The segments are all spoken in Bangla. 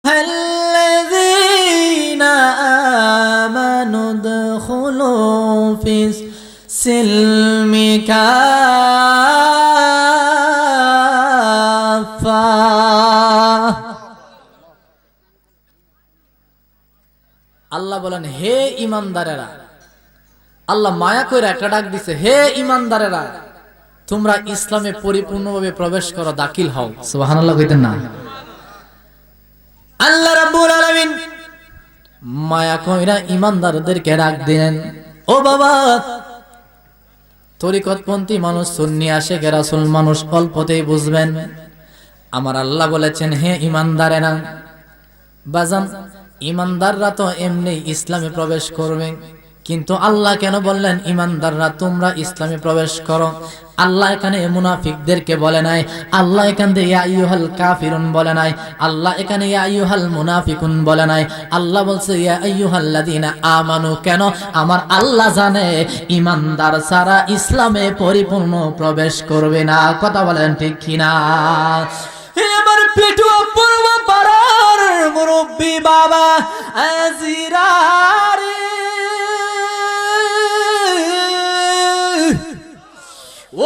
الذين آمنوا ادخلوا في السلم كافة আল্লাহ বলেন হে ঈমানদারেরা, আল্লাহ মায়া করে একটা ডাক দিছে, হে ঈমানদারেরা তোমরা ইসলামে পরিপূর্ণভাবে প্রবেশ করো, দাখিল হও। সুবহানাল্লাহ কইতেন না? আল্লাহ রাব্বুল আলামিন মায়া কইরা ঈমানদারদেরকে ডাক দিলেন, ও বাবা তরিকতপন্থী মানুষ, সুন্নি আশিক রাসূল মানুষ অল্পতেই বুঝবেন। আমার আল্লাহ বলেছেন হে ঈমানদারেরা, বাজান ঈমানদাররা তো এমনি ইসলামে প্রবেশ করবে, কিন্তু আল্লাহ কেন বললেন ঈমানদাররা তোমরা ইসলামে প্রবেশ করো? আল্লাহ এখানে মুনাফিকদেরকে বলে নাই, আল্লাহ এখানে ইয়া আইয়ুহাল কাফিরুন বলে নাই, আল্লাহ এখানে ইয়া আইয়ুহাল মুনাফিকুন বলে নাই, আল্লাহ বলছে ইয়া আইয়ুহাল্লাযীনা আমানু। কেন? আমার আল্লাহ জানে ঈমানদার ছাড়া ইসলামে পরিপূর্ণ প্রবেশ করবে না। কথা বলেন ঠিক কিনা? আমার পেটুয়া পূর্ব পাড়ার মুরব্বি বাবা আজিরারে,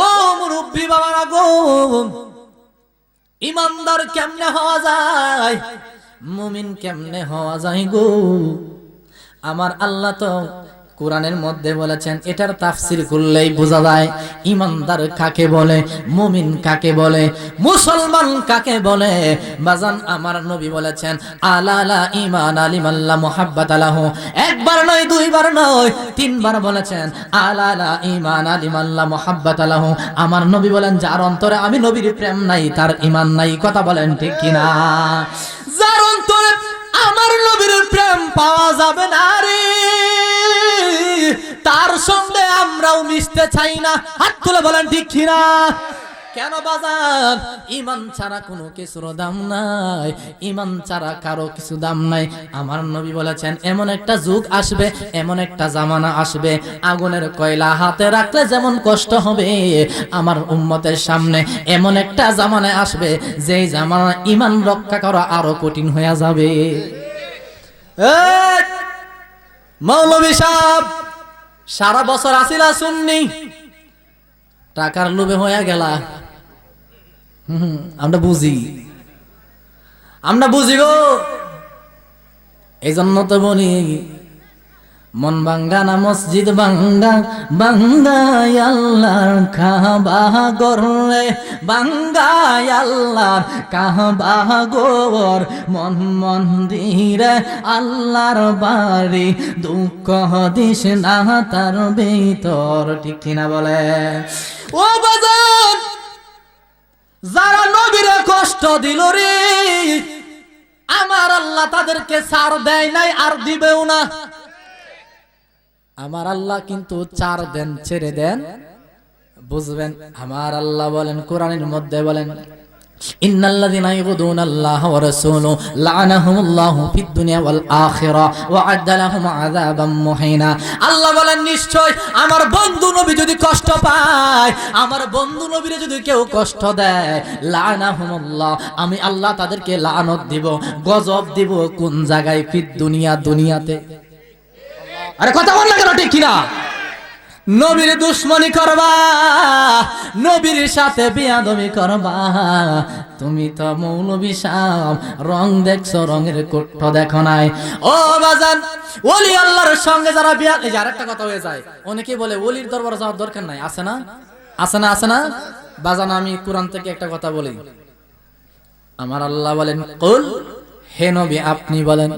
ও মুরব্বি বাবারা গো, ঈমানদার কেমনে হওয়া যায়, মুমিন কেমনে হওয়া যায় গো? আমার আল্লাহ তো কোরআনের মধ্যে বলেছেন, এটার তাফসীর করলেই বোঝা যায় ঈমানদার কাকে বলে, মুমিন কাকে বলে, মুসলমান কাকে বলে। বাজান আমার নবী বলেছেন আলা লা ঈমান লিমান লা মুহাব্বাত লাহু, একবার নয় দুইবার নয় তিনবার বলেছেন আলা লা ঈমান লিমান লা মুহাব্বাত লাহু। আমার নবী বলেন যার অন্তরে আমি নবীর প্রেম নাই তার ঈমান নাই। কথা বলেন ঠিক কিনা? যার অন্তরে আমার নবীর প্রেম পাওয়া যাবে না রে, তার সঙ্গে আমরাও মিশতে চাই না। হাত তুলে বলেন ঠিক কিনা? কেন বাজার? ঈমান ছাড়া কোনো কিছুর দাম নাই, ঈমান ছাড়া কারো কিছু দাম নাই। আমার নবী বলেছেন এমন একটা যুগ আসবে, এমন একটা জামানা আসবে, আগুনের কয়লা হাতে রাখলে যেমন কষ্ট হবে, আমার উম্মতের সামনে এমন একটা জামানা আসবে যেই জামানা ঈমান রক্ষা করা আরো কঠিন হয়ে যাবে। মৌলভী সাহেব সারা বছর আসিলা সুন্নি, টাকার লোভে হয়ে গেলা। আমরা বুঝি গো। এই জন্য তো বলি মন ভাঙ্গা না মসজিদ ভাঙ্গা, ভাঙ্গাই আল্লাহর কাবা গরে, ভাঙ্গাই আল্লাহর কাবা গর, মন মন্দিরে আল্লাহর বাড়ি, দুঃখ দিস না তার ভিতর। ঠিক কিনা বলে? ও বাজার, যারা নবীরে কষ্ট দিল রে, আমার আল্লাহ তাদেরকে ছাড় দেয় নাই, আর দিবেও না। আমার আল্লাহ কিন্তু চার দেন, ছেড়ে দেন, বুঝবেন? আমার আল্লাহ বলেন কোরআনের মধ্যে বলেন ইন্নাল্লাযীনা ইউযুনাল্লাহা ওয়া রাসূলুহু লা'নাহুমুল্লাহু ফিদ দুনিয়া ওয়াল আখিরাহ ওয়া আ'আদ্দা লাহুম আযাবাম মুহিনা। আল্লাহ বলেন নিশ্চয় আমার বন্ধু নবী যদি কষ্ট পায়, আমার বন্ধু নবীরে যদি কেউ কষ্ট দেয়, লা'নাহুমুল্লাহ আমি আল্লাহ তাদেরকে লানত দিব, গজব দিব। কোন জায়গায়? ফিদ দুনিয়া, দুনিয়াতে। আরে কথা বল না কেন? ঠিক কিনা? নবীর দুশ্মনী করবা, নবীর সাথে বিয়াদবি করবা, তুমি তো মৌলভী সাহেব রং দেখছো, রঙের কোট দেখো নাই। ও বাজান, ওলি আল্লাহর সঙ্গে যারা বিয়া, এই যে আরেকটা কথা হয়ে যায়, অনেকে বলে ওলির দরবারে যাওয়ার দরকার নাই। আছে না? আছে না? আছে না? বাজান আমি কোরআন থেকে একটা কথা বলি। আমার আল্লাহ বলেন কুল, হে নবী আপনি বলেন,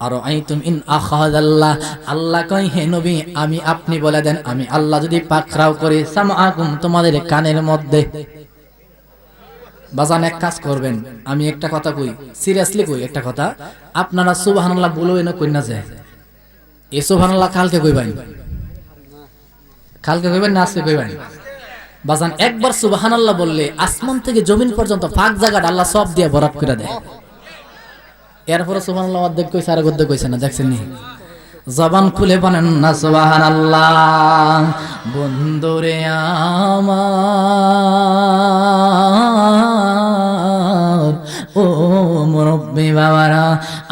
আর আইতুম ইন আখাযাল্লাহ, আল্লাহ কই হে নবী আমি আপনি বলে দেন, আমি আল্লাহ যদি পাকড়াও করি সামআকুম তোমাদের কানের মধ্যে। বাজান এক কাজ করবেন, আমি একটা কথা কই, সিরিয়াসলি কই একটা কথা, আপনারা সুবহানাল্লাহ বলবেন না কই না যায়? এই সুবহানাল্লাহ কালকে কইবেন, কালকে কইবেন না আজকে কইবেন? বাজান একবার সুবহানাল্লাহ বললে আসমান থেকে জমিন পর্যন্ত ফাঁক জায়গাটা আল্লাহ সব দিয়ে ভরাট করে দেয়। এরপরে সুবহানাল্লাহ অর্ধেক কইছে আর অর্ধেক কইছে না, দেখছেন নি? জবান খুলে বলেন না সুবহানাল্লাহ। বন্ধুরে আমার ও মুরব্বি বাবারা,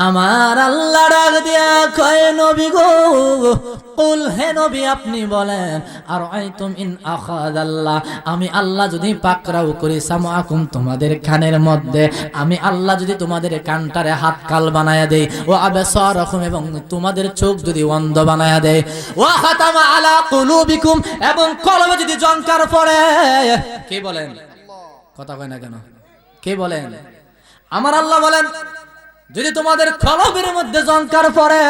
আমার আল্লাহ ডাক দিয়া কয় নবী গো, কুল হে নবী আপনি বলেন, আর আইতুম ইন আখাযাল্লাহ, আমি আল্লাহ যদি পাকড়াও করি সামাকুম তোমাদের কানের মধ্যে, আমি আল্লাহ যদি তোমাদের কানটারে হাত কাল বানায়া দেই, ও আবসারাকুম এবং তোমাদের চোখ যদি অন্ধ বানায়া দেই, ওয়া খাতামা আলা কুলুবিকুম এবং কলবে যদি জংকার পড়ে। কে বলেন? কথা কয় না কেন? কে বলেন? আমার আল্লাহ বলেন যদি তোমাদের কলবের মধ্যে জংকার পড়ে।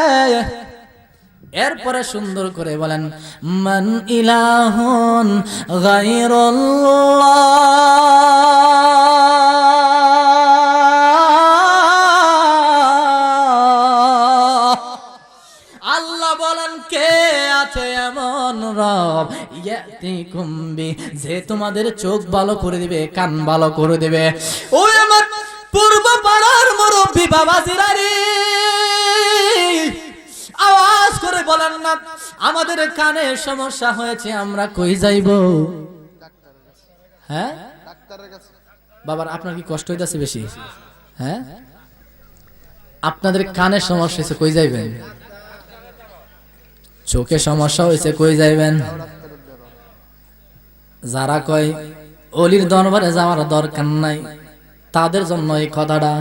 এরপরে সুন্দর করে বলেন মান ইলাহুন গায়রুল্লাহ, আল্লাহ বলেন কে আছে এমন রব ইয়াতিকুম বি, যে তোমাদের চোখ ভালো করে দিবে, কান ভালো করে দিবে। ওই আমার পূর্ব পাড়ার মুরব্বি বাবা জিরারি আওয়াজ করে বলেন না, আমাদের কানে সমস্যা হয়েছে, আমরা কই যাইব? হ্যাঁ বাবার, আপনার কি কষ্ট হইতাছে বেশি? হ্যাঁ, আপনাদের কানে সমস্যা হয়েছে, কই যাইবেন? চোখে সমস্যা হয়েছে, কই যাইবেন? যারা কয় অলির দরবারে যাওয়ার দরকার নাই, তাদের জন্য এই কথাটা।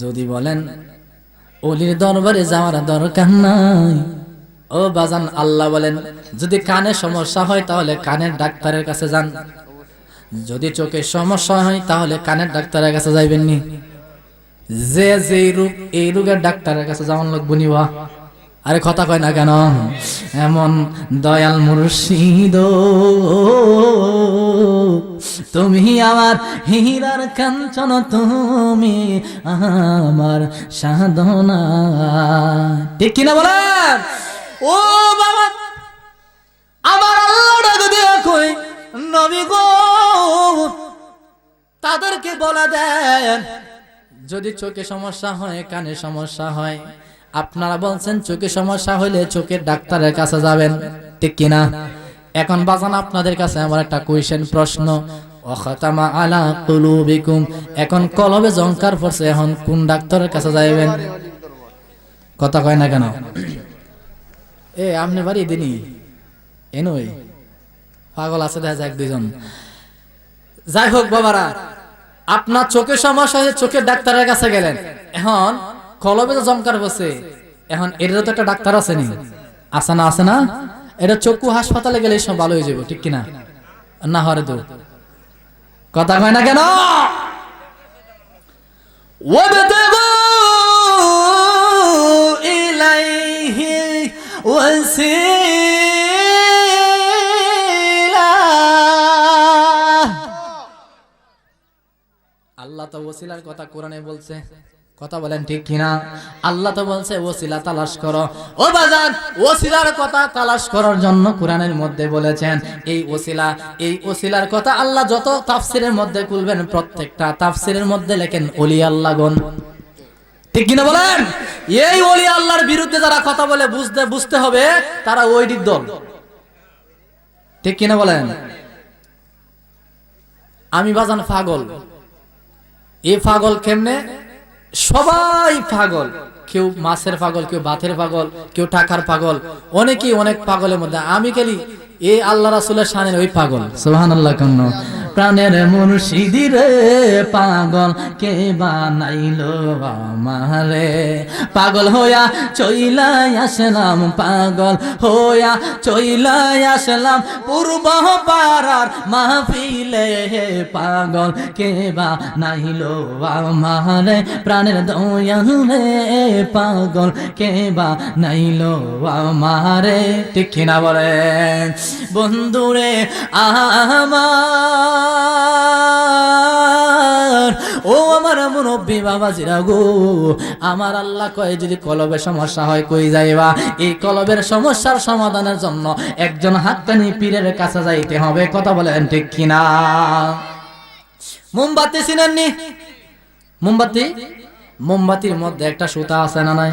যদি বলেন অলির দরবারে যাওয়ার দরকার নাই, ও বাজান, আল্লাহ বলেন যদি কানে সমস্যা হয় তাহলে কানের ডাক্তারের কাছে যান, যদি চোখে সমস্যা হয় তাহলে কানের ডাক্তারের কাছে যাইবেন নি? যে যেই রোগ, এই রোগের ডাক্তারের কাছে যাওয়ার লোক বনিবা। আরে কথা কয় না কেন? এমন দয়াল মুর্শিদ তুমি আমার হীরার কাঞ্চন, তুমি আমার সাধনা। ঠিক কিনা বলেন? ও বাবা, আমার আল্লাহ ডাক দিয়া কই নবী গো, তাদেরকে বলে দেন যদি চোখে সমস্যা হয়, কানে সমস্যা হয়, আপনারা বলছেন চোখে সমস্যা হইলে চোখের ডাক্তারের কাছে যাবেন, ঠিক কিনা? এখন বাজান আপনাদের কাছে আমার একটা কোয়েশ্চেন, প্রশ্ন, ওয়াখাতামা আলা কুলুবিকুম, এখন কলবে জংকার পড়ছে, এখন কোন ডাক্তারের কাছে যাইবেন? কথা কয় না কেন? এ আপনি বাড়ি দিনি এনই পাগল আছে দেখা যায় এক দুইজন। যাই হোক বাবারা, আপনার চোখের সমস্যা হয়েছে, চোখের ডাক্তারের কাছে গেলেন, এখন কলবে জমকার বসে, এখন এটারও তো একটা ডাক্তার আছে নি? আছে না? আছে না? এটা চক্ষু হাসপাতালে গেলে সব ভালো হয়ে যাবে, ঠিক কিনা? না হরে তো কথা হয় না কেন? ওয়াবতাগু ইলাইহি ওয়াসিলা, আল্লাহ তো ওসিলার কথা কোরআনে বলছে, কথা বলেন ঠিক কিনা? আল্লাহ তো বলছে ওসিলা তালাশ করো। ও বাজান, ওসিলার কথা তালাশ করার জন্য কোরআনের মধ্যে বলেছেন এই ওসিলা, এই ওসিলার কথা আল্লাহ যত তাফসিরের মধ্যে খুলবেন, প্রত্যেকটা তাফসিরের মধ্যে লেখেন ওলি আল্লাহগণ, ঠিক কিনা বলেন? এই ওলি আল্লাহর বিরুদ্ধে যারা কথা বলে বুঝতে হবে তারা ওই দিক দল, ঠিক কিনা বলেন? আমি বাজান পাগল, এই পাগল কেমনে? সবাই পাগল, কেউ মাছের পাগল, কেউ ভাতের পাগল, কেউ টাকার পাগল, অনেকেই অনেক পাগলের মধ্যে। আমি খালি এই আল্লাহ রাসূলের শানের ওই পাগল। সুবহানাল্লাহ। কেন প্রাণের মুর্শিদি রে পাগল কে বানাইলো আমারে, পাগল হইয়া চইলাই আসলাম, পাগল হইয়া চইলাই আসলাম পূর্ব পাড়ার মাহফিলে, পাগল কে বানাইলো আমারে, প্রাণের দয়াল রে পাগল কে বানাইলো আমারে, ঠিক কিনা বলেন? বন্ধুরে আমার, ও আমার মুরব্বি বাবাজিরা গো, আমার আল্লাহ কয় যদি কলবের সমস্যা হয় কই যাইবা? এই কলবের সমস্যার সমাধানের জন্য একজন হাক্কানি পীরের কাছে যাইতে হবে, কথা বলেন ঠিক কিনা? মোমবাতি চিনেননি? মোমবাতি, মোমবাতির মধ্যে একটা সুতা আছে না নাই?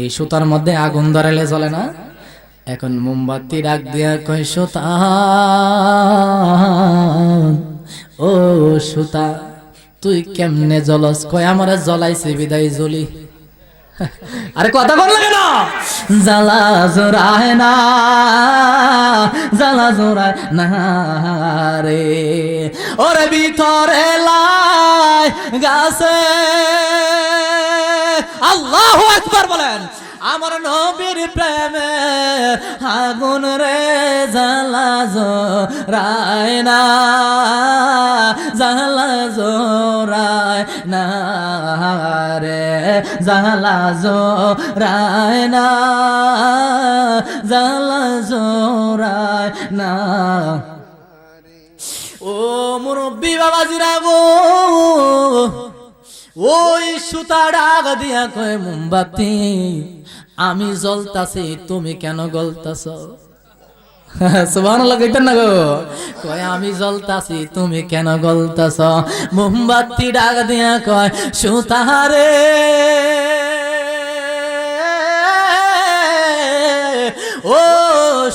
এই সুতার মধ্যে আগুন ধরালে জ্বলে না? এখন মোমবাতি ডাক দিয়া কয় সুতা, ও সুতা তুই কেমনে জ্বলস? কয় আমারে জ্বলাইছে বিদায় জ্বলি। আরে কথা বল লাগে না, জ্বালা জোড়ায় না, জ্বালা জোড়ায় না রে, ওরে ভিতরে লাই গাছে। আল্লাহু আকবার বলেন। আমার নবীর প্রেমে আগুন রে, জ্বালা জোড়ায় না, জ্বালা জোড়ায় না রে, জ্বালা জোড়ায় না, জ্বালা জোড়ায় না। ও মুরব্বী বাবাজিরা গো, ওই সুতা ডাক দিয়া কয় মোমবাতি, আমি জ্বলতাছি তুমি কেন গলতাছ? সুবহানাল্লাহ কইতেন না গো, কয় আমি জ্বলতাছি তুমি কেন গলতাছ? মোমবাতি ডাক দিয়া কয় সুতারে, ও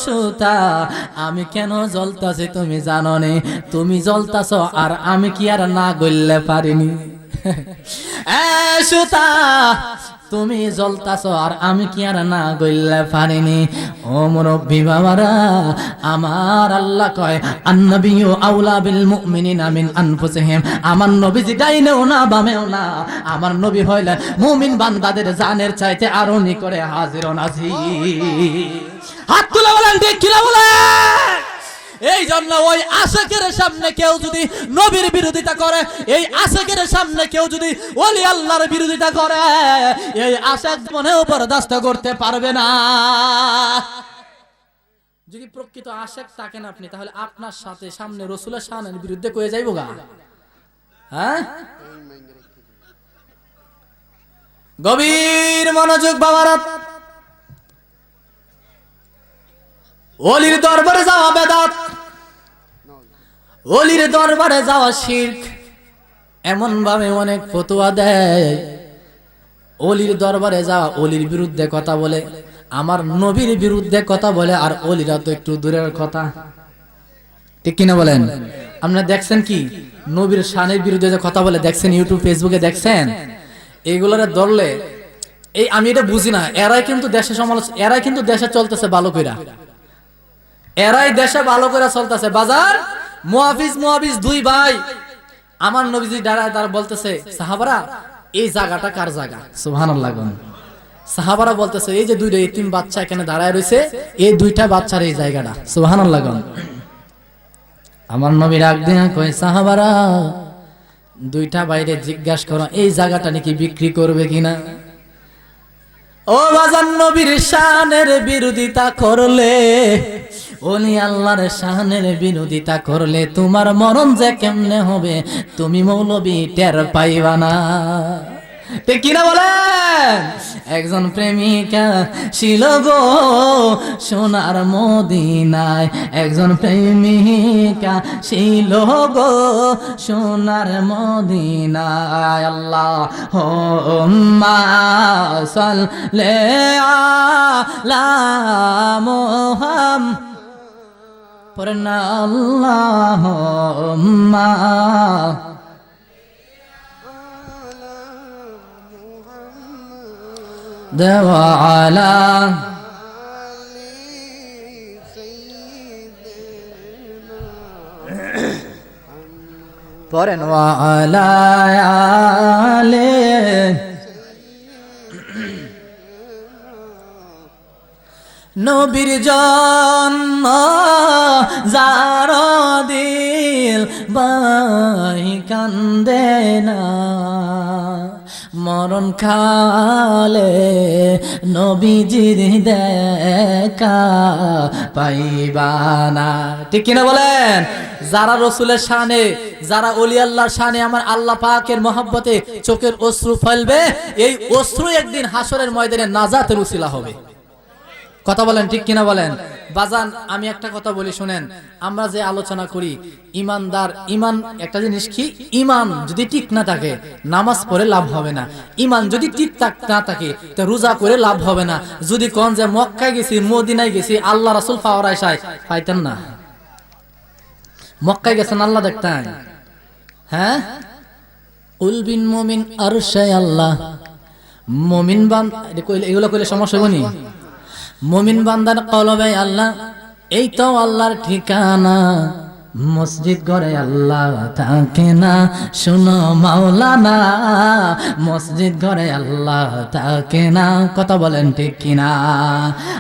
সুতা আমি কেন জ্বলতাছি তুমি জানো নি? তুমি জ্বলতাছ আর আমি কি আর না গললে পারিনি? সুতা তুমি জ্বলতাছ আর আমি কি আর না গইলে পারিনি? ও মুরব্বী বাবারা, আমার আল্লাহ কয় আন্নাবিয়্যু আউলা বিল মুমিনিনা মিন আনফুসিহিম। আমার নবীজি ডাইনেও না বামেও না, আমার নবী হইলেন মুমিন বান্দাদের জানের চাইতে আরো নিকটে হাজির নাজির। হাত তুলে বলেন ঠিক কিনা বলেন। এই জন্য ওই আশিকের সামনে কেউ যদি নবীর বিরোধিতা করে, এই আশিকের সামনে কেউ যদি ওলি আল্লাহর বিরোধিতা করে, এই আশিক মনেও বরদাস্ত করতে পারবে না। যদি প্রকৃত আশিক থাকেন আপনি, তাহলে আপনার সাথে সামনে রাসূলের শানের বিরুদ্ধে কয়ে যাইবো গা। হ্যাঁ, গভীর মনোযোগ বাবারা। ওলির দরবারে যাওয়া বেদাত, ওলির দরবারে যাওয়া শিরক। এমন ভাবে অনেক ফতোয়া দেয়, ওলির দরবারে যাওয়া, ওলির বিরুদ্ধে কথা বলে, আমার নবীর বিরুদ্ধে কথা বলে, আর ওলিরা তো একটু দূরের কথা, ঠিক কিনা বলেন? আপনারা দেখছেন কি নবীর শানের বিরুদ্ধে যে কথা বলে, দেখছেন ইউটিউব ফেসবুকে দেখছেন? এইগুলারে ধরলে, এই আমি এটা বুঝি না, এরাই কিন্তু দেশে সমালোচনা, এরাই কিন্তু দেশে চলতেছে ভালো কইরা, এরাই দেশে ভালো করে চলতেছে। বাজার মুহাফিজ দুই ভাই, আমার নবীজি দাঁড়ায় দাঁড়া বলতেছে, সাহাবারা এই জায়গাটা কার জায়গা? সুবহানাল্লাহ। সাহাবারা বলতেছে এই যে দুইটা এতিম বাচ্চা এখানে দাঁড়ায় রয়েছে, এই দুইটা বাচ্চার এই জায়গাটা। সুবহানাল্লাহ। আমার নবী ডাক দিয়া কয়, সাহাবারা দুইটা বাইরে জিজ্ঞাসা করো এই জায়গাটা নাকি বিক্রি করবে কিনা। ও বাজার, নবীর শানের বিরোধিতা করলে, ওলি আল্লাহর শানের বিরোধিতা করলে তোমার মরণ যে কেমনে হবে তুমি মৌলবি টের পাইবা না, ঠিক কিনা বলেন? একজন প্রেমিকা ছিল গো সোনার মদিনায়, একজন প্রেমিকা ছিল গো সোনার মদিনায়। আল্লাহুম্মা সাল্লি আলা মুহাম্মাদ, পড়েন না আল্লাহুম্মা দেওয়া আলা পড়েন ওয়া আলা আলে নবীর জন্ম যার দিল বাই কান্দে না, মরণ কালে নবীজির দেখা পাইবা না, ঠিক কিনা বলেন? যারা রসুলের শানে, যারা ওলি আল্লাহর শানে, আমার আল্লাহ পাকের মহব্বতে চোখের অশ্রু ফেলবে, এই অশ্রু একদিন হাসরের ময়দানে নাজাতের উসিলা হবে। কথা বলেন ঠিক কিনা বলেন? বাজান আমি একটা কথা বলি শুনেন, আমরা যে আলোচনা করি ইমানদার, ইমান একটা জিনিস কি, ইমান যদি ঠিক না থাকে নামাজ পড়ে লাভ হবে না, ইমান যদি ঠিক না থাকে তো রোজা করে লাভ হবে না। যদি কোন যে মক্কায় গেছি মদিনায় গেছি আল্লাহ রাসূল পাওয়ার আশায় পাইতেন না, মক্কায় গেছেন আল্লাহ দেখতেন, হ্যাঁ কুল বিন মুমিন আরশে আল্লাহ মুমিন এগুলো কইলে সমস্যা হবনি। মুমিন বান্দার কলবে আল্লাহ, এই তো আল্লাহর ঠিকানা। মসজিদ ঘরে আল্লাহ থাকে না, শুনো মাওলানা, মসজিদ ঘরে আল্লাহ থাকে না। কথা বলেন ঠিক কিনা?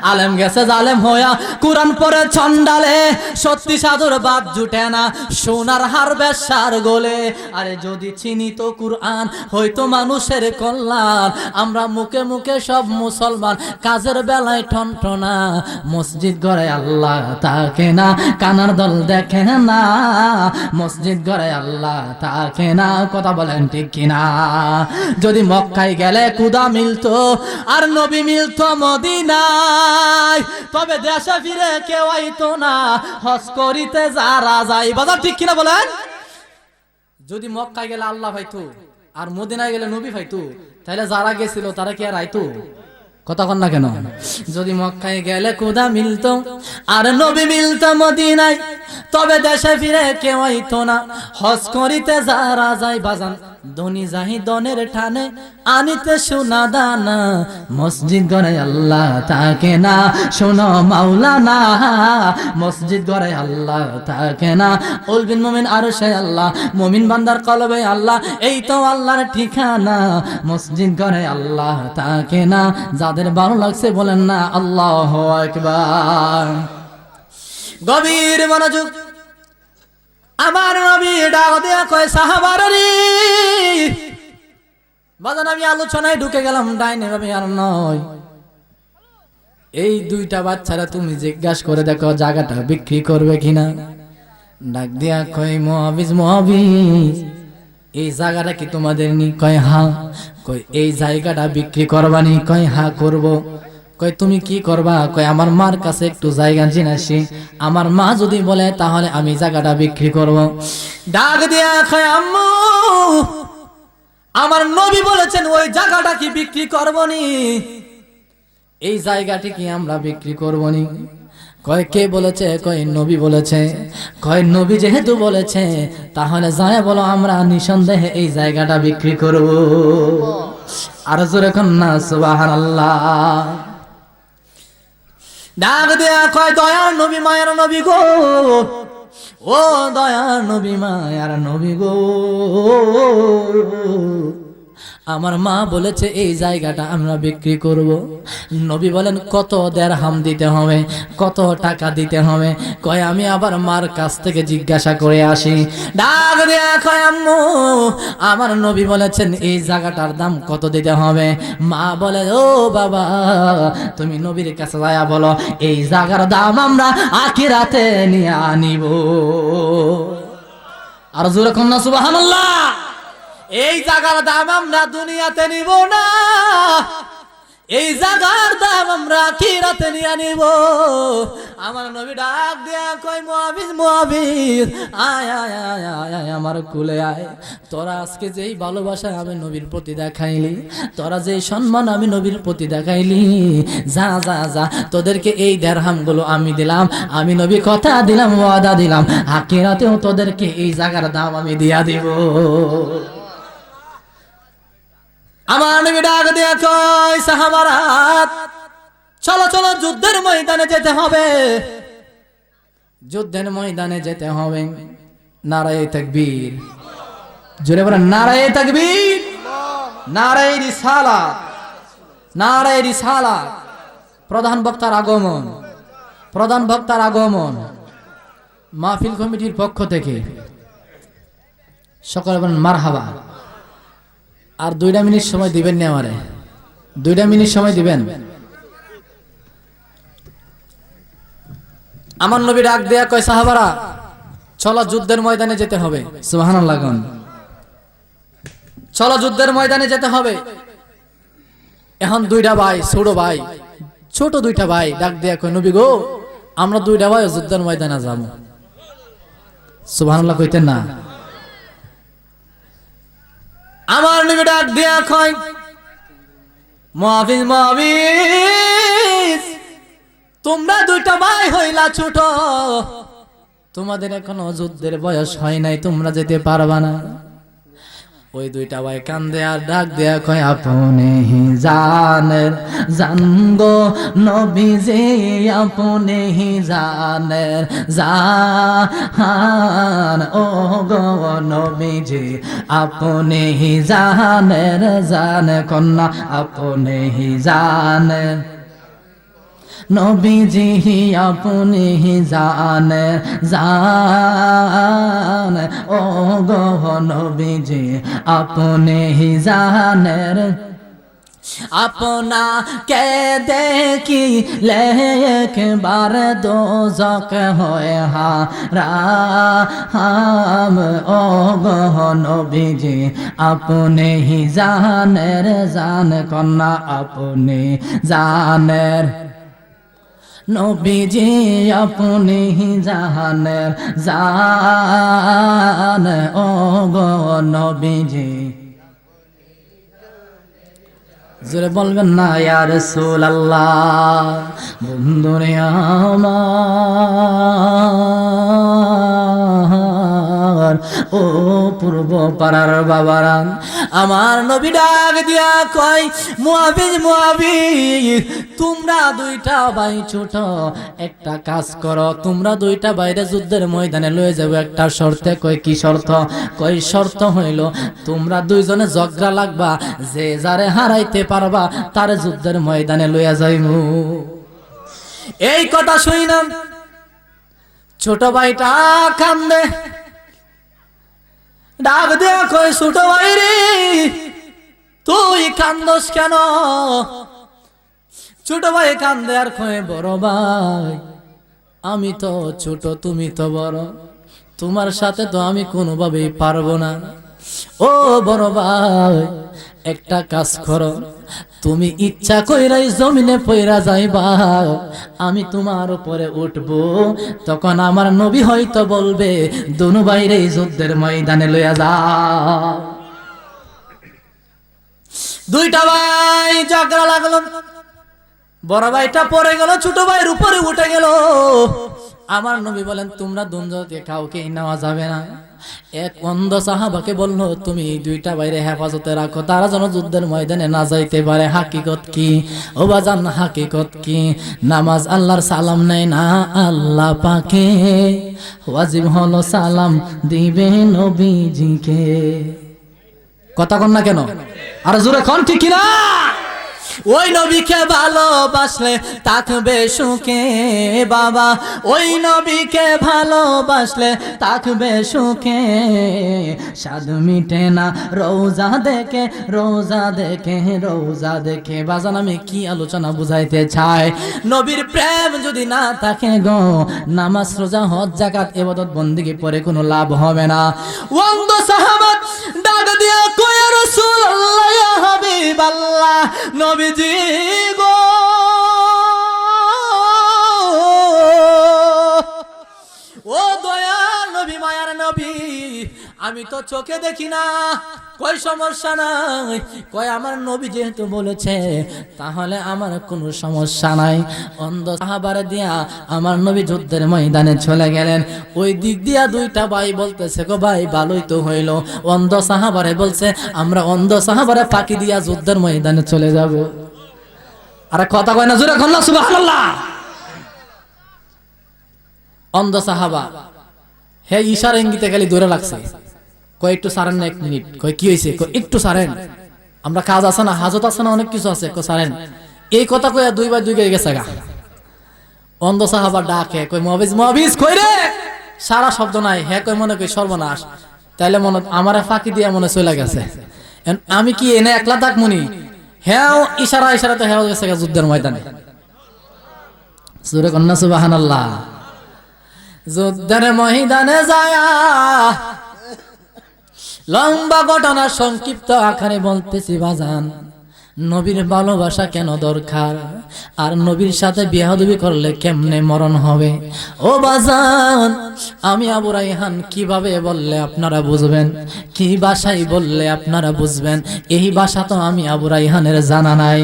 আলেম গেছে জালেম হইয়া, কুরআন পড়ে ছন্ডালে, সত্যি সাধুর বাদ জুটে না, সোনার হার বেশ্যার গোলে। আরে যদি চিনি তো কুরআন, হয়তো মানুষের কল্যাণ। আমরা মুখে মুখে সব মুসলমান, কাজের বেলায় ঠনঠনা। মসজিদ ঘরে আল্লাহ থাকে না, কানার দল দেখে না, মসজিদ ঘরে আল্লাহ থাকে না। কথা বলেন ঠিক কিনা? যদি মক্কায় গেলে খুদা মিলতো, আর নবী মিলতো মদিনায়, তবে দেশে ফিরে কেউ আইতো না, হজ করিতে যারা যায়। বাজার ঠিক কিনা বলেন? যদি মক্কায় গেলে আল্লাহ পাইতো, আর মদিনায় গেলে নবী পাইতো, তাহলে যারা গেছিল তারা কি আর আইতো? কথা কন না কেন? যদি মক্কায় গেলে খুদা মিলতো, আর নবী মিলতো মদিনায়, তবে দেশে ফিরে কেউ আইতো না, হজ করিতে যারা যায়। বাজান ধনী যাহি দনের ঠানে, আনিতে সোনা দানা। মসজিদ ঘরে আল্লাহ থাকে না, শোনো মাওলানা, মসজিদ ঘরে আল্লাহ থাকে না। কুল বিন মুমিন আরশে আল্লাহ, মুমিন বান্দার কলবে আল্লাহ, এই তো আল্লাহর ঠিকানা। মসজিদ ঘরে আল্লাহ থাকে না। যাদের ভালো লাগছে বলেন না আল্লাহু আকবার। গভীর মনোযোগ। আমার নবী ডাক দিয়া কয় সাহাবারে, বাজান আমি আলোচনায় ঢুকে গেলাম, ডাইনে ভাবে আর নয়। এই দুইটা বাচ্চারা তুমি জিজ্ঞাসা করে দেখো জায়গাটা বিক্রি করবে কিনা। ডাক দিয়া কয় মুআবিজ, মুআবিজ এই জায়গাটা কি তোমাদের নি? কয় হ্যাঁ। কয় এই জায়গাটা বিক্রি করবানি? কয় হ্যাঁ করব। কয় তুমি কি করবা? কয় আমার মার কাছে একটু জায়গা জেনেছি, আমার মা যদি বলে তাহলে আমি জায়গাটা বিক্রি করব। ডাক দিয়া কয় আম্মু, আমার নবী বলেছেন ওই জায়গাটা কি বিক্রি করবনি? এই জায়গাটি কি আমরা বিক্রি করবনি? কয় কে বলেছে? কয় নবী বলেছে। কয় নবী যেহেতু বলেছে, তাহলে যায় বলো আমরা নিঃসন্দেহে এই জায়গাটা বিক্রি করব। আর জোরে কন্যা সুবহানাল্লাহ। ডাক দেয়া কয় দয়ার নবী, মায়ার নবী গো, ও দয়ার নবী, মায়ার নবী গো, আমার মা বলেছে এই জায়গাটা আমরা বিক্রি করব। নবী বলেন কত দিরহাম দিতে হবে, কত টাকা দিতে হবে? কয় আমি আবার মার কাছ থেকে জিজ্ঞাসা করে আসি। ডাক দিয়া কয় আম্মু, আমার নবী বলেছেন এই জায়গাটার দাম কত দিতে হবে? মা বলে ও বাবা, তুমি নবীর কাছে যায়া বলো এই জায়গার দাম আমরা আখিরাতে নিয়ে আনিব। আর জোরে কন্যা সুবহানাল্লাহ। এই জায়গার দাম আমরা দুনিয়াতে নিব না, এই জায়গার দাম আমরা আখিরাতে নিয়ে নিব। আমার নবী ডাক দিয়া কয় মুআবিজ, মুআবিজ আয় আয় আয় আয় আমার কুলে আয়। তোরা আজকে যেই ভালোবাসা আমি নবীর প্রতি দেখাইলি, তোরা যেই সম্মান আমি নবীর প্রতি দেখাইলি, যা যা যা তোদেরকে এই দিরহামগুলো আমি দিলাম। আমি নবী কথা দিলাম, ওয়াদা দিলাম, আখিরাতেও তোদেরকে এই জায়গার দাম আমি দিয়া দিব। আমার নবী ডাক দিয়া কয় সাহাবারা, চলো চলো যুদ্ধের ময়দানে যেতে হবে, যুদ্ধের ময়দানে যেতে হবে। নারায়ে তাকবীর, জোরে বলেন নারায়ে তাকবীর, নারায়ে রিসালাত, নারায়ে রিসালাত। প্রধান বক্তার আগমন, প্রধান বক্তার আগমন মাহফিল কমিটির পক্ষ থেকে সকলে বলেন মারহাবা। আর 2 মিনিট সময় দিবেন না আমারে, 2 মিনিট সময় দিবেন। আমার নবী ডাক দেয়া কয় সাহাবারা, চলো যুদ্ধের ময়দানে যেতে হবে। সুবহানাল্লাহ। চলো যুদ্ধের ময়দানে যেতে হবে। এখন 2টা ভাই, ছোট ভাই, ছোট 2টা ভাই ডাক দেয়া কয় নবী গো, আমরা 2টা ভাই যুদ্ধের ময়দানে যাব। সুবহানাল্লাহ কইতেন না? আমার নবী ডাক দিয়া কয় মুআবিজ, মুআবিজ তোমরা 2টা ভাই হইলা ছোট, তোমাদের এখনো যুদ্ধের বয়স হয় নাই, তোমরা যেতে পারবা না। ওই দুইটা ভাই কান্দে আর ডাক দেয়া কয় আপনি জানের জানগো নবীজি আপনি জানের জান ও গো নবীজি আপনি জানের জান কন্যা আপনি জানের নবীজি আপনি জানের জান ও গো নবীজি আপনি জানের আপনাকে দেখিলে একবার দোজখ হয় হারাম ও গো নবীজি আপনি জানের জান কন্যা আপনি জানের নবীজি আপনি জানের জান ও গো নবীজি জোরে বলবেন না ইয়া রাসূলুল্লাহ বন্ধুরে আমার ও পূর্ব পাড়ার বাবারা আমার নবী ডাক দিয়া কয় মুআবিজ মুআবিজ তোমরা দুইটা ভাই ছোট একটা কাজ করো তোমরা দুইটা বাইরে যুদ্ধের ময়দানে লয়ে যাবে একটা শর্তে কয় কি শর্ত কয় শর্ত হইল তোমরা দুইজনে ঝগড়া লাগবা যে যারে হারাইতে পারবা তার যুদ্ধের ময়দানে লইয়া যাইমু এই কথা শুইলাম ছোট ভাইটা কান্দে ডাক দেয়া কয় ছোট ভাই রে তুই কান্দস কেন ছোট ভাই কান্দে আর কয় বড় ভাই আমি তো ছোট তুমি তো বড় তোমার সাথে তো আমি কোনোভাবেই পারবো না ও বড় ভাই একটা কাজ করো তুমি ইচ্ছা কইরাই জমিনে পয়রা যাইবা আমি তোমার উপরে উঠবো তখন আমার নবী হয়তো বলবে দুনু বাইরে যুদ্ধের ময়দানে লইয়া যাও দুইটা ভাই ঝগড়া লাগলো বড় ভাইটা পড়ে গেল ছোট ভাইয়ের উপরে উঠে গেল আমার নবী বলেন তোমরা দুজনকে কাউকে নেওয়া যাবে না এক অন্ধ সাহাবাকে বললো তুমি দুইটা বাইরে হেফাজতে রাখো তারা যেন যুদ্ধের ময়দানে না যাইতে পারে হাকিকত কি ও বাজান হাকিকত কি নামাজ আল্লাহর সালাম নেয় না আল্লাহ পাকে ওয়াজিব হলো সালাম দিবে নবীজিকে কথা কন না কেন আর জোরে কোন ঠিক কিনা ওই নবীকে ভালোবাসলে থাকবে সুখে বাবা ওই নবীকে ভালোবাসলে থাকবে সুখে স্বাদ মিটে না রোজা দেখে রোজা দেখে রোজা দেখে বাজান আমি কি আলোচনা বুঝাইতে চাই নবীর প্রেম যদি না থাকে গো নামাজ রোজা হজ যাকাত ইবাদত বন্দেগী পরে কোনো লাভ হবে না অন্ধ সাহাবা ডাক দিয়া কয় ইয়া রাসূলুল্লাহ ইয়া হাবিবাল্লাহ নবীজি গো ও দয়াল নবী মায়ার নবী আমি তো চোখে দেখি না কই সমস্যা নাই কই আমার নবী যেহেতু বলেছে তাহলে আমার কোনো সমস্যা নাই অন্ধ সাহাবারে দিয়া আমার নবী যুদ্ধের ময়দানে চলে গেলেন ওই দিক দিয়া দুইটা ভাই বলতেছে গো ভাই ভালোই তো হইল অন্ধ সাহাবারে বলছে আমরা অন্ধ সাহাবারে ফাঁকি দিয়া যুদ্ধের ময়দানে চলে যাব আরে কথা কয় না জোরে কন্না সুবহানাল্লাহ অন্ধ সাহাবা হে ইশারা ইঙ্গিতে খালি দৌড়ে লাগছে কয় একটু সারেন না 1 মিনিট কয় কি হইছে কয় একটু সারেন আমরা কাজ আছে না হাজত আছে না অনেক কিছু আছে কয় সারেন এই কথা কয় দুই ভাই দুই গেছে গা অন্ধ সাহাবা ডাকে কয় মুআবিজ মুআবিজ কই রে সারা শব্দ নাই হে কয় মনে কই সর্বনাশ তাইলে মনে আমারে ফাঁকি দিয়া মনে চলে গেছে আমি কি এনে একলা থাকমুনি হ্যাঁ ইশারা ইশারাতে হয়ে গেছে যুদ্ধের ময়দানে সূরা কন্না সুবহানাল্লাহ যুদ্ধের ময়দানে যায় লম্বা ঘটনা সংক্ষিপ্ত আকারে বলতেছি বাজান নবীর ভালোবাসা কেন দরকার আর নবীর সাথে বিয়াদবি করলে কেমনে মরণ হবে ও বাজান আমি আবু রায়হান কিভাবে বললে আপনারা বুঝবেন কি ভাষায় বললে আপনারা বুঝবেন এই ভাষা তো আমি আবু রায়হানের জানা নাই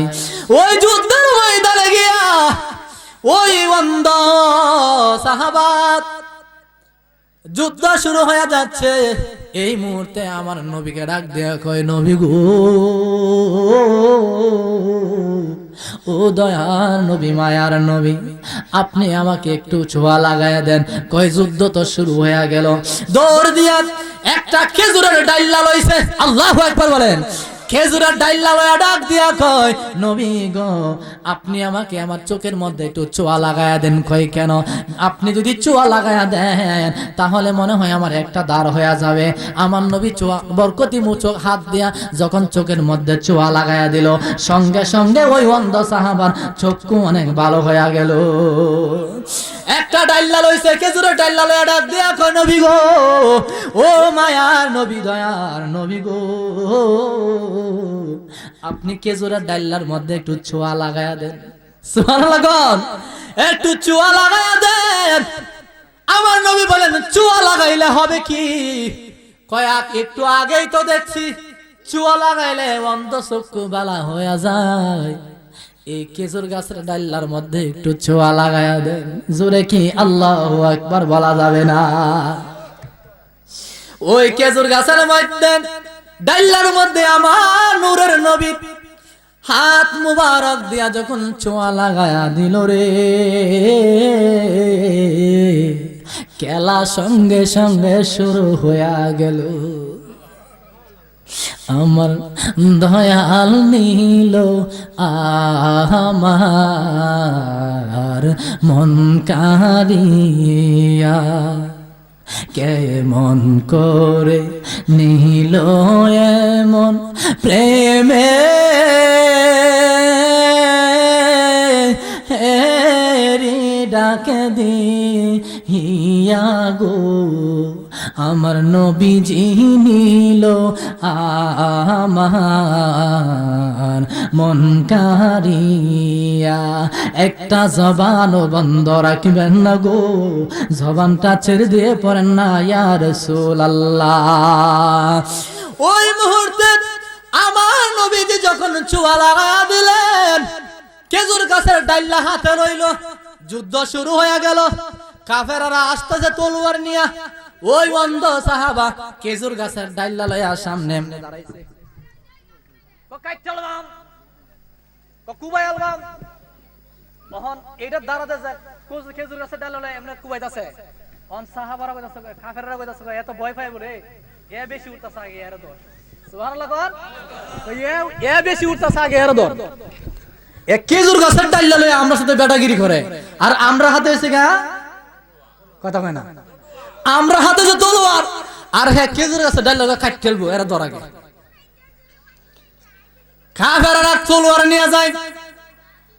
ওই যুদ্ধের ময়দানে গিয়া ওই অন্ধ সাহাবা যুদ্ধ শুরু হয়ে যাচ্ছে। এই মুহূর্তে আমার নবীকে ডাক দেয়া কয়, নবী গো, ও দয়ার নবী, মায়ার নবী, আপনি আমাকে একটু ছোঁয়া লাগায়া দেন। কয় যুদ্ধ তো শুরু হয়ে গেল। দৌড় দিয়া একটা খেজুরের ডাইল্লা লইছে। আল্লাহু আকবার বলেন। খেজুরের ডাইল্লা লয়া ডাক দিয়া কয়, নবী গো, আপনি আমাকে আমার চোখের মধ্যে একটু ছোঁয়া লাগায়া দেন। কয় কেন? আপনি যদি ছোঁয়া লাগায়া দেন তাহলে মনে হয় আমার একটা দাঁড় হয়ে যাবে। আমার নবী ছোঁয়া বরকতি মুচোক হাত দিয়া যখন চোখের মধ্যে ছোঁয়া লাগায়া দিল, সঙ্গে সঙ্গে ওই অন্ধ সাহাবার চক্ষু অনেক ভালো হয়ে গেল। একটা ডাইল্লা লইছে, খেজুরের ডাইল্লা লয়া ডাক দিয়া কয়, নবী গো, ও মায়ার নবী, দয়ার নবী গো, আপনি খেজুরের ডাইল্লার মধ্যে একটু ছোঁয়া লাগায়া দেন। সুবহানাল্লাহ, একটু ছোঁয়া লাগায়া দেন। আমার নবী বলেন, ছোঁয়া লাগাইলে হবে কি? কয়েক একটু আগেই তো দেখছি ছোঁয়া লাগাইলে অন্ধ চক্ষু বালা হয়ে যায়। এই খেজুর গাছের ডাইল্লার মধ্যে একটু ছোঁয়া লাগায়া দেন। জোরে কি আল্লাহু আকবার বলা যাবে না? ওই খেজুর গাছের মধ্যে ডাইল্লার মধ্যে আমার নূরের নবী হাত মুবারক দিয়া যখন ছোঁয়া লাগায়া দিল রে, খেলা সঙ্গে সঙ্গে শুরু হয়ে গেল। আমার দয়াল নীল আমার মন কারিয়া, কেমন করে নীল এমন প্রেমে ডাকে দিয়া গো, আমার নবীজি নীল আমার মন কারিয়া। একটা জবানও বন্ধ রাখবেন না গো, জবানটা ছেড়ে দিয়ে পড়েন না ইয়া রাসূলুল্লাহ। ওই মুহূর্তে আমার নবীজি যখন ছোঁয়া লাগা দিলেন, খেজুর গাছের ডাইল্লা হাতে রইল, যুদ্ধ শুরু হয়ে গেল। কাফেররা আসতেছে তলোয়ার নিয়া। ওই অন্ধ সাহাবা খেজুর গাছের ডাইল্লা লয়া সামনে দাঁড়াইছে। খেজুর গাছের ডাইল্লা লয়া এমনি কুবাইতাছে। অন সাহাবারা কইতাছে, কাফেররা কইতাছে, এত ভয় পায় বলে এ বেশি উঠতাছে আগে এর দর। সুবহানাল্লাহ, এ বেশি উঠতাছে আগে এর দর। এক খেজুর গাছের ডাইল্লা লয়ে আমরা সাথে বেটাগিরি করে, আর আমরা হাতে এসে গা কথা কয় না, আমরা হাতে যে তলোয়ার, আর হ্যাঁ খেজুর গাছের ডাইল্লা লয়ে কাট খেলবো এরা ধর আগে। কাফেররা তলোয়ার নিয়ে যায়,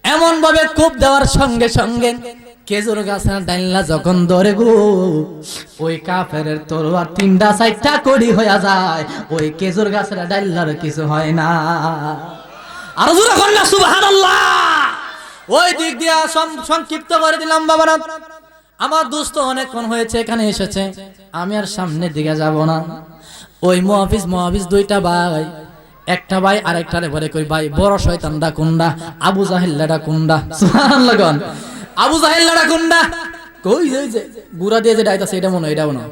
এমন ভাবে কোপ দেওয়ার সঙ্গে সঙ্গে খেজুর গাছের ডাইল্লা যখন ধরে গো, ওই কাফেরের তলোয়ার 3টা 4টা কড়ি হয়ে যায়। ওই খেজুর গাছের ডাইল্লার কিছু হয় না। আর জোরে কর না সুবহানাল্লাহ। ওই দিক দিয়া সংক্ষিপ্ত করে দিলাম বাবারা। আমার দোস্ত অনেকক্ষণ হয়েছে এখানে এসেছে, আমি আর সামনের দিকে যাব না। ওই মুহাফিজ 2টা ভাই, একটা ভাই আরেকটারে বলে কই, ভাই বড় শয়তানটা কোনটা? আবু জাহেলটা কোনটা? সুবহানাল্লাহ, আবু জাহেলটা কোনটা? কই যে গুড়া দিয়ে যে ডাইতাছে এটা মনে, এটাও না,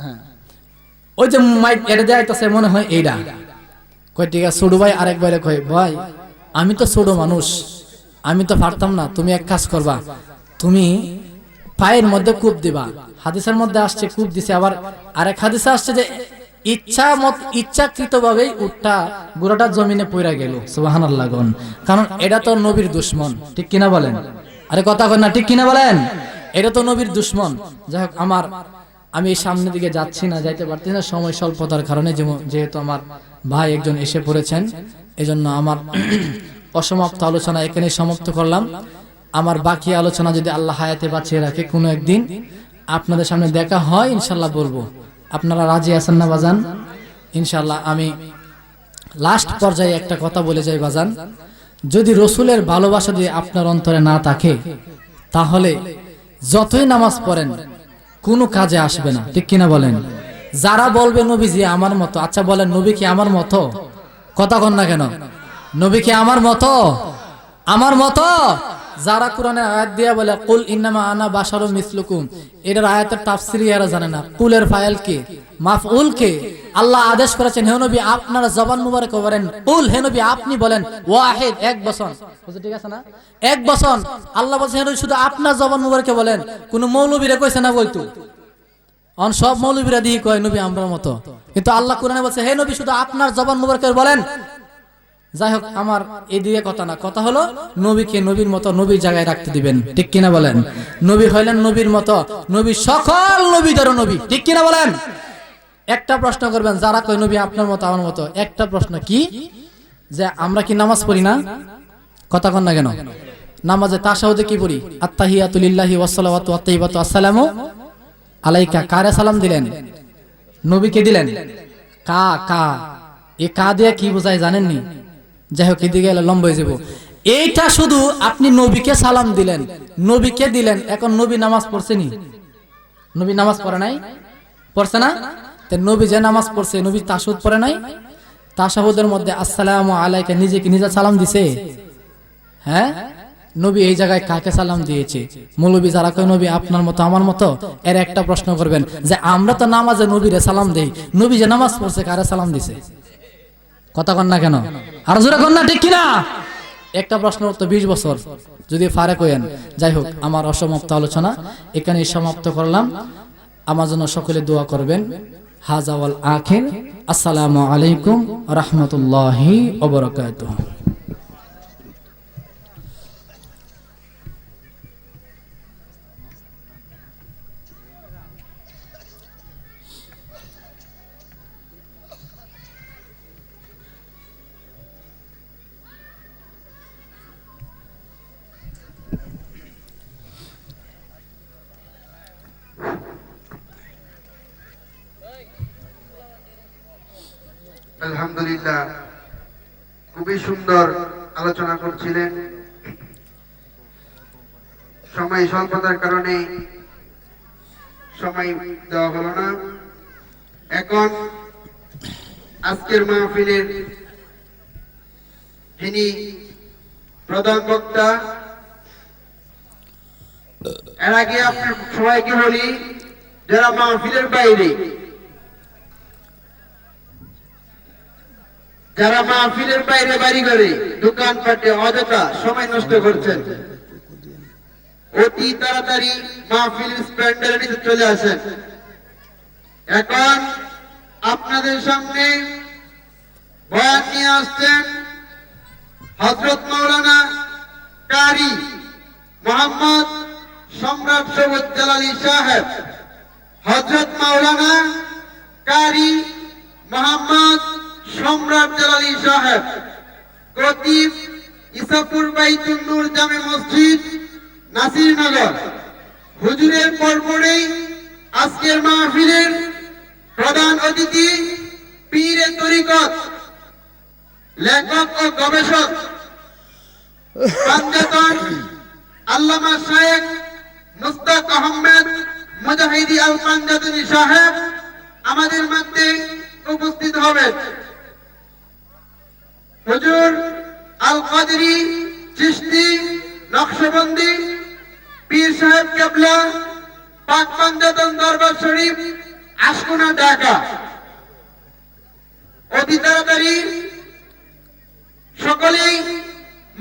হ্যাঁ ওই যে মাইক এটা যাইতাছে মনে হয় এইটা। কই ঠিক আছে। ছোট ভাই আরেক ভাইরে কই, ভাই আমি তো ছোট মানুষ, আমি তো পারতাম না, তুমি এক কাজ করবা, তুমি পায়ের মধ্যে কূপ দিবা। হাদিসের মধ্যে আসছে কূপ দিছে, আবার আরেক হাদিসে আসছে যে ইচ্ছাকৃতভাবেই উটটা গুড়াটা জমিনে পড়ে গেল। সুবহানাল্লাহ, কারণ এটা তো নবীর দুশমন, ঠিক কিনা বলেন? আরে কথা কন না, ঠিক কিনা বলেন? এটা তো নবীর দুশমন। যাই হোক, আমি এই সামনের দিকে যাচ্ছি না, যাইতে পারছি না সময় স্বল্পতার কারণে। যেহেতু আমার ভাই একজন এসে পড়েছেন, এজন্য আমার অসমাপ্ত আলোচনা এখানে সমাপ্ত করলাম। আমার বাকি আলোচনা যদি আল্লাহ হায়াতে বাঁচিয়ে রাখে, কোনো একদিন আপনাদের সামনে দেখা হয় ইনশাল্লাহ বলবো। আপনারা রাজি আছেন না বাজান? ইনশাল্লাহ। আমি লাস্ট পর্যায়ে একটা কথা বলে যাই বাজান, যদি রসুলের ভালোবাসা দিয়ে আপনার অন্তরে না থাকে, তাহলে যতই নামাজ পড়েন কোনো কাজে আসবে না, ঠিক কিনা বলেন? যারা বলবে নবীজি আমার মতো, আচ্ছা বলেন নবী কি আমার মতো? কথা কন না কেন? নবী কি আমার মতো? আমার মতো। যারা কোরআনের আয়াত দিয়া বলে কুল ইন্নামা আনা বাশারুম মিসলুকুম, এটার আয়াতের তাফসীর এরা জানে না। কুলের ফাইল কে, মাফউল কে। আল্লাহ আদেশ করেছেন হে নবী আপনারা জবান মুবারক করেন কুল, হে নবী আপনি বলেন ওয়াহিদ, এক বচন। বুঝতে ঠিক আছে না? এক বচন। আল্লাহ বলেছেন হে নবী শুধু আপনার জবান মুবারকে বলেন। কোন মৌলবীরা কইছে না বলতো, অন সব মৌলবীরা দিয়ে কয় নবী আমরার মতো, কিন্তু আল্লাহ কোরআনে বলছে হে নবী শুধু আপনার জবান মুবারকে বলেন। যাই হোক, আমার এদিকে কথা না, কথা হলো নবীকে নবীর মতো নবীর জায়গায় রাখতে দিবেন, ঠিক কিনা বলেন? নবী হইলেন নবীর মতো, নবী সকল নবীদেরও নবী, ঠিক কিনা বলেন? একটা প্রশ্ন করবেন যারা কয় নবী আপনার মতো আমার মতো, একটা প্রশ্ন কি, যে আমরা কি নামাজ পড়ি না? কথা কন না কেন? নামাজে তাশাহুদে কি পড়ি? আত্তাহিয়াতু লিল্লাহি ওয়াস সালাওয়াতু ওয়াত তাইয়্যিবাতু আসসালামু আলাইকা। কারে সালাম দিলেন? নবীকে দিলেন। কা কা এ কা দিয়ে কি বোঝায় জানেননি? যাই হোক, এদিকে গেলে লম্বা হয়ে যাব। এইটা শুধু আপনি নবীকে সালাম দিলেন, নবীকে দিলেন। এখন নবী নামাজ পড়ছেনি? নবী নামাজ পড়ে নাই? পড়ছে না? তো নবী যে নামাজ পড়ছে, নবী তাশাহুদ পড়ে নাই? তাশাহুদের মধ্যে আসসালামু আলাইকা নিজেকে নিজে সালাম দিছে? হ্যাঁ, নবী এই জায়গায় কাকে সালাম দিয়েছে? মৌলবী যারা কয় নবী আপনার মতো আমার মতো, এর একটা প্রশ্ন করবেন যে আমরা তো নামাজে নবীরে সালাম দেই, নবী যে নামাজ পড়ছে কারে সালাম দিছে? কথা কন না কেন? আর জোরে কন না, ঠিক কিনা? একটা প্রশ্ন তো 20 বছর যদি ফারে কইেন। যাই হোক, আমার অসমাপ্ত আলোচনা এখানেই সমাপ্ত করলাম। আমার জন্য সকলে দোয়া করবেন। হাযা ওয়াল আখির। আসসালামু আলাইকুম ওয়া রাহমাতুল্লাহি ওয়া বারাকাতুহু। আলহামদুলিল্লাহ, খুবই সুন্দর আলোচনা করছিলেন। সময় স্বল্পতার কারণে সময় দেওয়া হলো না। এখন আজকের মাহফিলের যিনি প্রধান বক্তা, এর আগে আপনার সবাইকে বলি যারা মাহফিলের বাইরে, যারা মাহফিলের বাইরে বাড়ি করে দোকানপাটে অযথা সময় নষ্ট করছেন, অতি তাড়াতাড়ি মাহফিল প্যান্ডেলের নিচে চলে আসেন। এখন আপনাদের সামনে বয়ান নিয়ে আসছেন হযরত মাওলানা কারি মোহাম্মদ সম্রাট সবুজ জালালী সাহেব। হযরত মাওলানা কারি মোহাম্মদ সম্রাট জালালী সাহেব, খতিব ইসাপুর বাইতুন নূর জামে মসজিদ, নাসিরনগর। হুজুরের পরপরেই আজকের মাহফিলের প্রধান অতিথি পীরে তরিকত, লেখক ও গবেষক পাঞ্জাতন আল্লামা শায়েখ মুস্তাক আহমেদ মুজাহিদি আল পাঞ্জাতনি সাহেব আমাদের মধ্যে উপস্থিত হবেন। হুজুর আল কাদরি চিশতি নকশবন্দি পীর সাহেব কেবলা, পাক পাঞ্জাতন দরবার শরীফ, আশকুনা, ঢাকা। অতি তাড়াতাড়ি সকলেই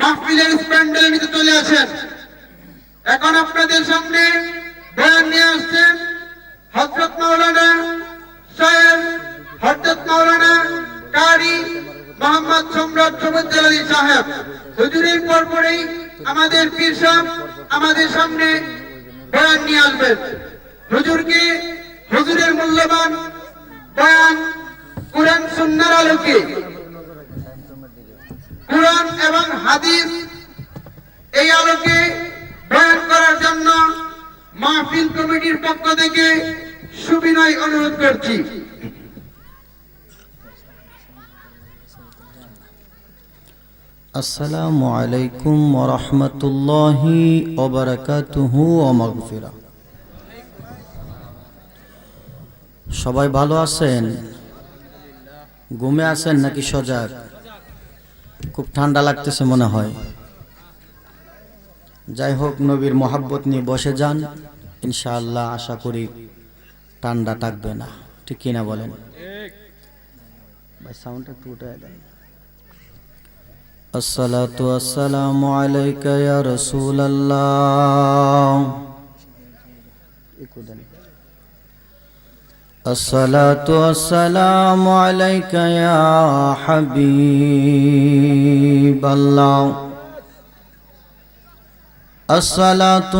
মাহফিলের প্যান্ডেলের নিচে চলে আসেন। এখন আপনাদের সামনে বয়ান নিয়ে আসছেন হযরত মাওলানা সাহেব, হযরত মাওলানা কারি মোহাম্মদ সম্রাট সবুজ জালালী সাহেব। হুজুরের পরপরেই আমাদের পীর সাহেব আমাদের সামনে বয়ান নিয়ে আসবেন। হুজুরকে, হুজুরের মূল্যবান বয়ান কুরআন সুন্নাহর আলোকে, কুরআন এবং হাদিস এই আলোকে বয়ান করার জন্য মাহফিল কমিটির পক্ষ থেকে সুবিনয় অনুরোধ করছি। আসসালামু আলাইকুম ওয়া রাহমাতুল্লাহি ওয়া বারাকাতুহু ওয়া মাগফিরা। সবাই ভালো আছেন? ঘুমে আছেন নাকি সজাগ? খুব ঠান্ডা লাগতেছে মনে হয়। যাই হোক, নবীর মোহাব্বত নিয়ে বসে যান, ইনশাআল্লাহ আশা করি ঠান্ডা থাকবে না। ঠিক কিনা বলেন? ভাই সাউন্ডটা একটু উঠায় দেন। আসসালাতু আসসালামু আলাইকা ইয়া রাসূলুল্লাহ। আসসালাতু আসসালামু আলাইকা ইয়া হাবিবাল্লাহ। আসসালাতু